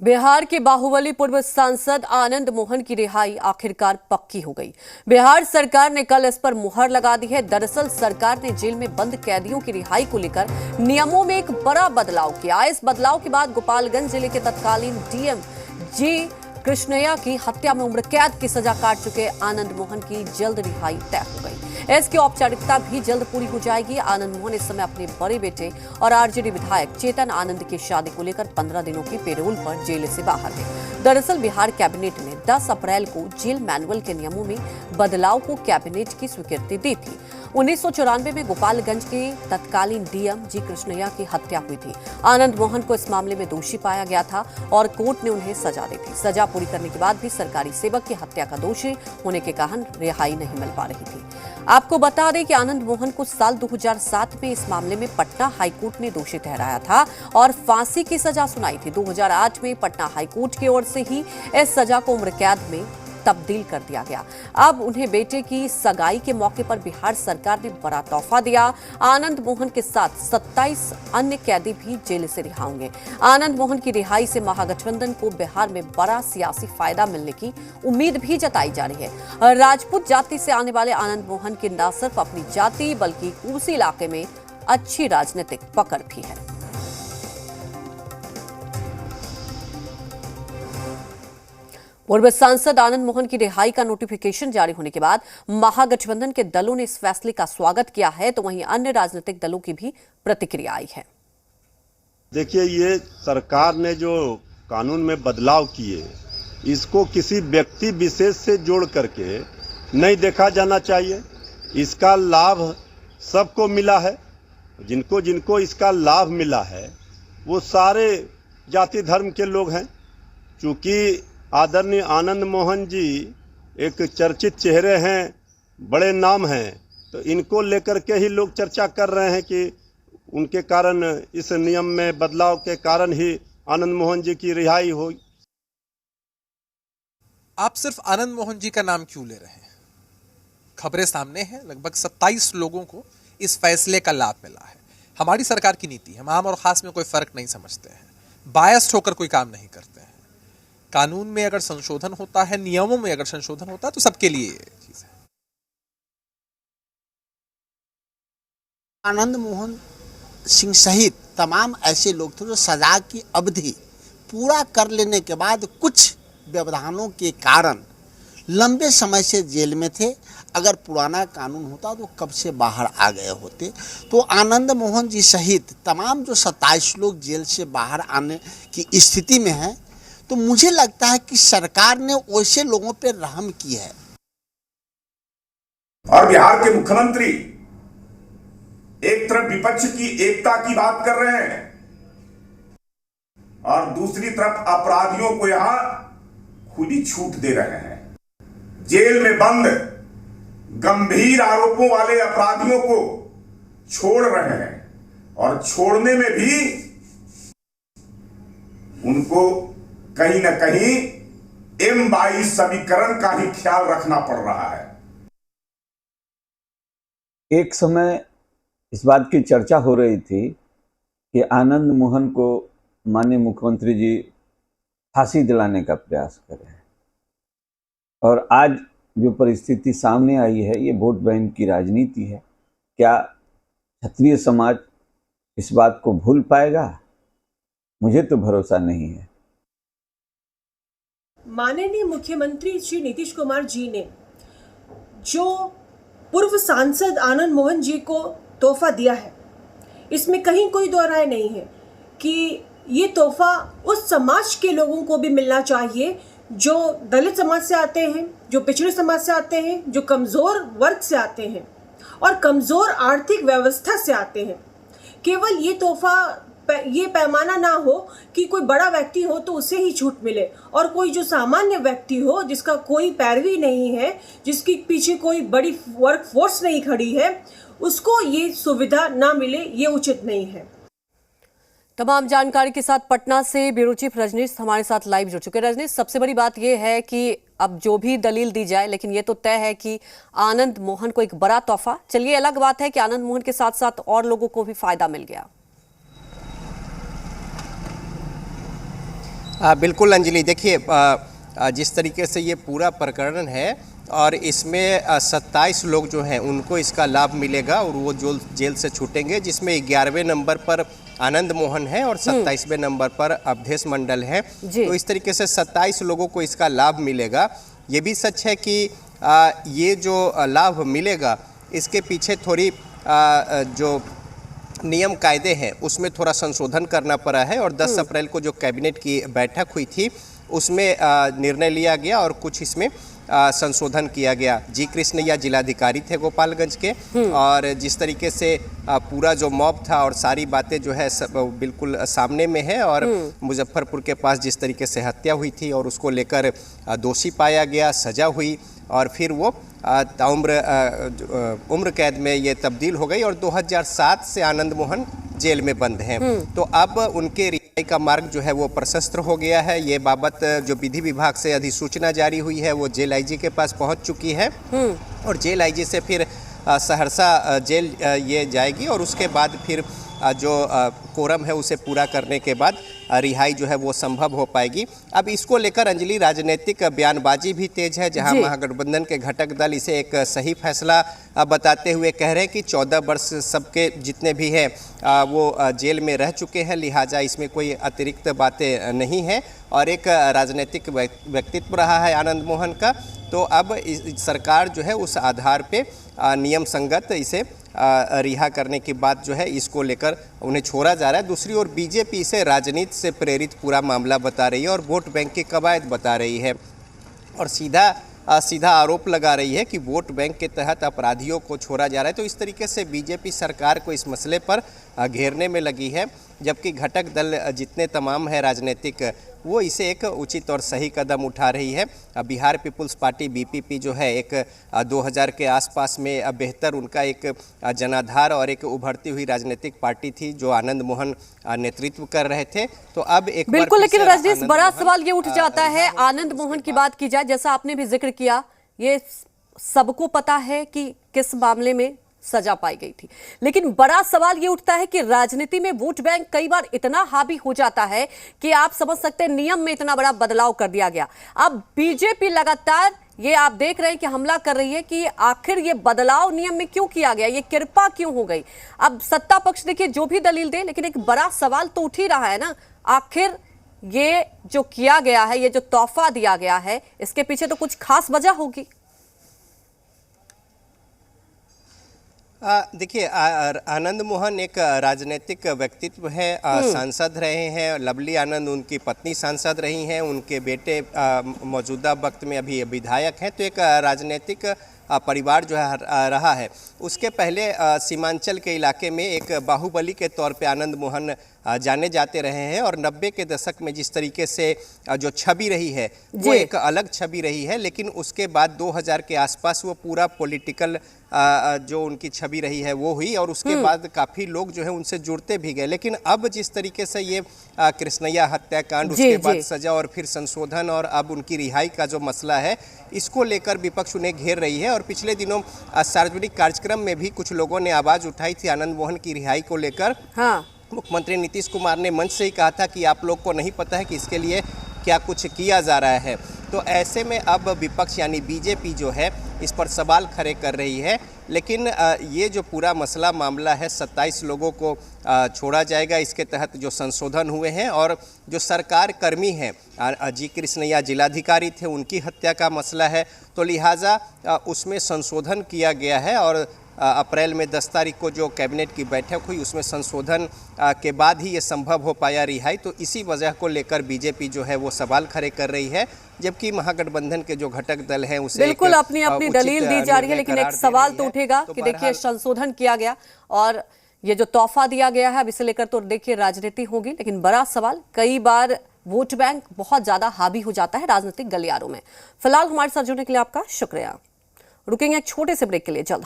बिहार के बाहुबली पूर्व सांसद आनंद मोहन की रिहाई आखिरकार पक्की हो गई। बिहार सरकार ने कल इस पर मुहर लगा दी है। दरअसल सरकार ने जेल में बंद कैदियों की रिहाई को लेकर नियमों में एक बड़ा बदलाव किया। इस बदलाव के बाद गोपालगंज जिले के तत्कालीन डीएम जी कृष्णैया की हत्या में उम्र कैद की सजा काट चुके आनंद मोहन की जल्द रिहाई तय हो गई। इसकी औपचारिकता भी जल्द पूरी हो जाएगी। आनंद मोहन इस समय अपने बड़े बेटे और आरजेडी विधायक चेतन आनंद की शादी को लेकर 15 दिनों की पेरोल पर जेल से बाहर हैं। दरअसल बिहार कैबिनेट ने 10 अप्रैल को जेल मैनुअल के नियमों में बदलाव को कैबिनेट की स्वीकृति दी थी। 1994 में गोपालगंज के तत्कालीन डीएम जी कृष्णैया की हत्या हुई थी। आनंद मोहन को इस मामले में दोषी पाया गया था और कोर्ट ने उन्हें सजा दी थी। सजा पूरी करने के बाद भी सरकारी सेवक की हत्या का दोषी होने के कारण रिहाई नहीं मिल पा रही थी। आपको बता दें कि आनंद मोहन को साल 2007 में इस मामले में पटना हाईकोर्ट ने दोषी ठहराया था और फांसी की सजा सुनाई थी। 2008 में पटना हाईकोर्ट की ओर से ही इस सजा को उम्र कैद में तब्दील कर दिया गया। अब उन्हें बेटे की सगाई के मौके पर बिहार सरकार ने बड़ा तोहफा दिया। आनंद मोहन के साथ 27 अन्य कैदी भी जेल से रिहा होंगे। आनंद मोहन की रिहाई से महागठबंधन को बिहार में बड़ा सियासी फायदा मिलने की उम्मीद भी जताई जा रही है। राजपूत जाति से आने वाले आनंद मोहन की न सिर्फ अपनी जाति बल्कि उसी इलाके में अच्छी राजनीतिक पकड़ भी है। पूर्व सांसद आनंद मोहन की रिहाई का नोटिफिकेशन जारी होने के बाद महागठबंधन के दलों ने इस फैसले का स्वागत किया है, तो वहीं अन्य राजनीतिक दलों की भी प्रतिक्रिया आई है। देखिए, ये सरकार ने जो कानून में बदलाव किए, इसको किसी व्यक्ति विशेष से जोड़ करके नहीं देखा जाना चाहिए। इसका लाभ सबको मिला है। जिनको जिनको इसका लाभ मिला है वो सारे जाति धर्म के लोग हैं। चूँकि आदरणीय आनंद मोहन जी एक चर्चित चेहरे हैं, बड़े नाम हैं, तो इनको लेकर के ही लोग चर्चा कर रहे हैं कि उनके कारण, इस नियम में बदलाव के कारण ही आनंद मोहन जी की रिहाई हुई। आप सिर्फ आनंद मोहन जी का नाम क्यों ले रहे हैं? खबरें सामने हैं, लगभग 27 लोगों को इस फैसले का लाभ मिला है। हमारी सरकार की नीति है, हम आम और खास में कोई फर्क नहीं समझते हैं, बायस्ड होकर कोई काम नहीं करते हैं। कानून में अगर संशोधन होता है, नियमों में अगर संशोधन होता है, तो सबके लिए ये चीज है। आनंद मोहन सिंह सहित तमाम ऐसे लोग थे जो सजा की अवधि पूरा कर लेने के बाद कुछ व्यवधानों के कारण लंबे समय से जेल में थे। अगर पुराना कानून होता तो कब से बाहर आ गए होते। तो आनंद मोहन जी सहित तमाम जो 27 लोग जेल से बाहर आने की स्थिति में हैं, तो मुझे लगता है कि सरकार ने वैसे लोगों पर रहम की है। और बिहार के मुख्यमंत्री एक तरफ विपक्ष की एकता की बात कर रहे हैं और दूसरी तरफ अपराधियों को यहां खुली छूट दे रहे हैं। जेल में बंद गंभीर आरोपों वाले अपराधियों को छोड़ रहे हैं और छोड़ने में भी उनको कहीं न कहीं M22 समीकरण का ही ख्याल रखना पड़ रहा है। एक समय इस बात की चर्चा हो रही थी कि आनंद मोहन को माननीय मुख्यमंत्री जी फांसी दिलाने का प्रयास कर रहे हैं, और आज जो परिस्थिति सामने आई है, ये वोट बैंक की राजनीति है। क्या क्षत्रिय समाज इस बात को भूल पाएगा? मुझे तो भरोसा नहीं है। माननीय मुख्यमंत्री श्री नीतीश कुमार जी ने जो पूर्व सांसद आनंद मोहन जी को तोहफा दिया है, इसमें कहीं कोई दो राय नहीं है कि ये तोहफा उस समाज के लोगों को भी मिलना चाहिए जो दलित समाज से आते हैं, जो पिछड़े समाज से आते हैं, जो कमज़ोर वर्ग से आते हैं और कमज़ोर आर्थिक व्यवस्था से आते हैं। केवल ये तोहफा, ये पैमाना ना हो कि कोई बड़ा व्यक्ति हो तो उसे ही छूट मिले और कोई जो सामान्य व्यक्ति हो, जिसका कोई पैरवी नहीं है, जिसके पीछे कोई बड़ी वर्क फोर्स नहीं खड़ी है, उसको ये सुविधा ना मिले, ये उचित नहीं है। तमाम जानकारी के साथ पटना से ब्यूरो चीफ रजनीश हमारे साथ लाइव जुड़ चुके। रजनीश, सबसे बड़ी बात यह है कि अब जो भी दलील दी जाए, लेकिन ये तो तय है कि आनंद मोहन को एक बड़ा तोहफा, चलिए अलग बात है कि आनंद मोहन के साथ साथ और लोगों को भी फायदा मिल गया। बिल्कुल अंजलि, देखिए जिस तरीके से ये पूरा प्रकरण है और इसमें 27 लोग जो हैं उनको इसका लाभ मिलेगा और वो जेल से छूटेंगे, जिसमें 11वें नंबर पर आनंद मोहन है और 27वें नंबर पर अवधेश मंडल है। तो इस तरीके से 27 लोगों को इसका लाभ मिलेगा। ये भी सच है कि ये जो लाभ मिलेगा इसके पीछे थोड़ी जो नियम कायदे हैं उसमें थोड़ा संशोधन करना पड़ा है और 10 अप्रैल को जो कैबिनेट की बैठक हुई थी उसमें निर्णय लिया गया और कुछ इसमें संशोधन किया गया। जी कृष्णैया जिलाधिकारी थे गोपालगंज के, और जिस तरीके से पूरा जो मॉब था और सारी बातें जो है सब बिल्कुल सामने में है, और मुजफ्फरपुर के पास जिस तरीके से हत्या हुई थी और उसको लेकर दोषी पाया गया, सजा हुई और फिर वो उम्र कैद में ये तब्दील हो गई और 2007 से आनंद मोहन जेल में बंद हैं। तो अब उनके रिहाई का मार्ग जो है वो प्रशस्त हो गया है। ये बाबत जो विधि विभाग से अधिसूचना जारी हुई है वो जेल आईजी के पास पहुंच चुकी है और जेल आईजी से फिर सहरसा जेल ये जाएगी और उसके बाद फिर जो कोरम है उसे पूरा करने के बाद रिहाई जो है वो संभव हो पाएगी। अब इसको लेकर अंजलि राजनीतिक बयानबाजी भी तेज है, जहां महागठबंधन के घटक दल इसे एक सही फैसला बताते हुए कह रहे हैं कि 14 वर्ष सबके जितने भी हैं वो जेल में रह चुके हैं, लिहाजा इसमें कोई अतिरिक्त बातें नहीं है और एक राजनीतिक व्यक्तित्व रहा है आनंद मोहन का। तो अब सरकार जो है उस आधार पे नियम संगत इसे रिहा करने की बात जो है इसको लेकर उन्हें छोड़ा जा रहा है। दूसरी ओर बीजेपी इसे राजनीति से प्रेरित पूरा मामला बता रही है और वोट बैंक की कवायद बता रही है और सीधा आरोप लगा रही है कि वोट बैंक के तहत अपराधियों को छोड़ा जा रहा है। तो इस तरीके से बीजेपी सरकार को इस मसले पर घेरने में लगी है, जबकि घटक दल जितने तमाम है राजनीतिक वो इसे एक उचित और सही कदम उठा रही है। बिहार पीपुल्स पार्टी बीपीपी जो है एक 2000 के आसपास में बेहतर उनका एक जनाधार और एक उभरती हुई राजनीतिक पार्टी थी जो आनंद मोहन नेतृत्व कर रहे थे। तो अब एक बिल्कुल, लेकिन रजनीश बड़ा सवाल ये उठ जाता है, आनंद मोहन की बात की जाए, जैसा आपने भी जिक्र किया, ये सबको पता है कि किस मामले में सजा पाई गई थी, लेकिन बड़ा सवाल ये उठता है कि राजनीति में वोट बैंक कई बार इतना हावी हो जाता है कि आप समझ सकते हैं नियम में इतना बड़ा बदलाव कर दिया गया। अब बीजेपी लगातार ये आप देख रहे हैं कि हमला कर रही है कि आखिर ये बदलाव नियम में क्यों किया गया, ये कृपा क्यों हो गई। अब सत्ता पक्ष देखिए जो भी दलील दे, लेकिन एक बड़ा सवाल तो उठ ही रहा है ना, आखिर ये जो किया गया है, ये जो तोहफा दिया गया है, इसके पीछे तो कुछ खास वजह होगी। देखिए आनंद मोहन एक राजनीतिक व्यक्तित्व है, सांसद रहे हैं, लवली आनंद उनकी पत्नी सांसद रही हैं, उनके बेटे मौजूदा वक्त में अभी विधायक हैं। तो एक राजनीतिक परिवार जो है रहा है। उसके पहले सीमांचल के इलाके में एक बाहुबली के तौर पे आनंद मोहन जाने जाते रहे हैं और 90 के दशक में जिस तरीके से जो छवि रही है वो एक अलग छवि रही है, लेकिन उसके बाद 2000 के आसपास वो पूरा पॉलिटिकल जो उनकी छवि रही है वो हुई और उसके बाद काफ़ी लोग जो है उनसे जुड़ते भी गए। लेकिन अब जिस तरीके से ये कृष्णैया हत्याकांड, उसके बाद सजा और फिर संशोधन और अब उनकी रिहाई का जो मसला है, इसको लेकर विपक्ष उन्हें घेर रही है। और पिछले दिनों सार्वजनिक कार्यक्रम में भी कुछ लोगों ने आवाज़ उठाई थी आनंद मोहन की रिहाई को लेकर। मुख्यमंत्री नीतीश कुमार ने मंच से ही कहा था कि आप लोग को नहीं पता है कि इसके लिए क्या कुछ किया जा रहा है। तो ऐसे में अब विपक्ष यानी बीजेपी जो है इस पर सवाल खड़े कर रही है। लेकिन ये जो पूरा मसला मामला है, 27 लोगों को छोड़ा जाएगा इसके तहत जो संशोधन हुए हैं, और जो सरकार कर्मी हैं जी कृष्णैया जिलाधिकारी थे, उनकी हत्या का मसला है, तो लिहाजा उसमें संशोधन किया गया है। और अप्रैल में 10 तारीख को जो कैबिनेट की बैठक हुई उसमें संशोधन के बाद ही ये संभव हो पाया रिहाई। तो इसी वजह को लेकर बीजेपी जो है वो सवाल खड़े कर रही है, जबकि महागठबंधन के जो घटक दल हैं उसे बिल्कुल अपनी अपनी दलील दी जा रही है। लेकिन एक सवाल तो उठेगा कि देखिए संशोधन किया गया और ये जो तोहफा दिया गया है, अब इसे लेकर तो देखिए राजनीति होगी, लेकिन बड़ा सवाल, कई बार वोट बैंक बहुत ज्यादा हावी हो जाता है राजनीतिक गलियारों में। फिलहाल हमारे साथ जुड़ने के लिए आपका शुक्रिया। रुकेंगे एक छोटे से ब्रेक के लिए, जल्द